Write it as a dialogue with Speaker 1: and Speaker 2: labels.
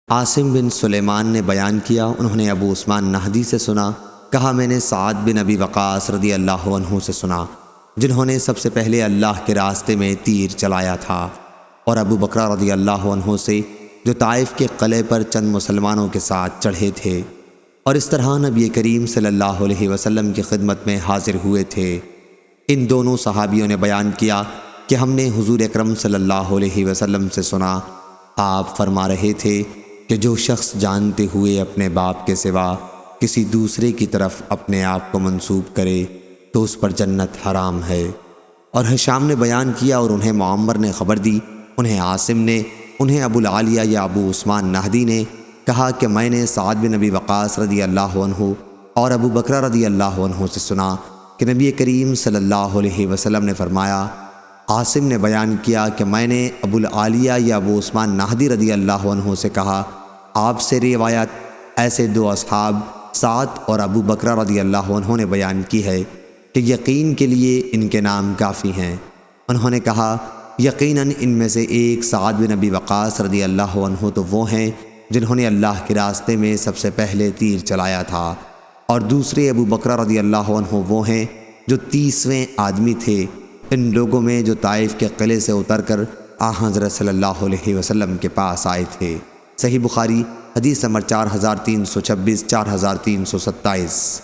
Speaker 1: عاصم بن سلیمان نے بیان کیا، انہوں نے ابو عثمان نہدی سے سنا، کہا میں نے سعد بن ابی وقاص رضی اللہ عنہ سے سنا، جنہوں نے سب سے پہلے اللہ کے راستے میں تیر چلایا تھا، اور ابو بکرہ رضی اللہ عنہ سے جو طائف کے قلعے پر چند مسلمانوں کے ساتھ چڑھے تھے، اور اس طرح نبی کریم صلی اللہ علیہ وسلم کی خدمت میں حاضر ہوئے تھے۔ ان دونوں صحابیوں نے بیان کیا کہ ہم نے حضور اکرم صلی اللہ علیہ وسلم سے سنا، آپ فرما رہے تھے کہ جو شخص جانتے ہوئے اپنے باپ کے سوا کسی دوسرے کی طرف اپنے آپ کو منسوب کرے تو اس پر جنت حرام ہے۔ اور ہشام نے بیان کیا اور انہیں معمر نے خبر دی، انہیں عاصم نے، انہیں ابو العالیہ یا ابو عثمان نہدی نے کہا کہ میں نے سعد بن ابی وقاص رضی اللہ عنہ اور ابو بکرہ رضی اللہ عنہ سے سنا کہ نبی کریم صلی اللہ علیہ وسلم نے فرمایا۔ عاصم نے بیان کیا کہ میں نے ابو العالیہ یا ابو عثمان نہدی رضی اللہ عنہ سے کہا، آپ سے روایت ایسے دو اصحاب سعد اور ابو بکرہ رضی اللہ عنہ نے بیان کی ہے کہ یقین کے لیے ان کے نام کافی ہیں۔ انہوں نے کہا، یقیناً ان میں سے ایک سعد بن ابی وقاص رضی اللہ عنہ تو وہ ہیں جنہوں نے اللہ کے راستے میں سب سے پہلے تیر چلایا تھا، اور دوسرے ابو بکرہ رضی اللہ عنہ وہ ہیں جو 30ویں آدمی تھے ان لوگوں میں جو طائف کے قلعے سے اتر کر حضرت صلی اللہ علیہ وسلم کے پاس آئے تھے۔ صحیح بخاری حدیث نمبر 4326 4327۔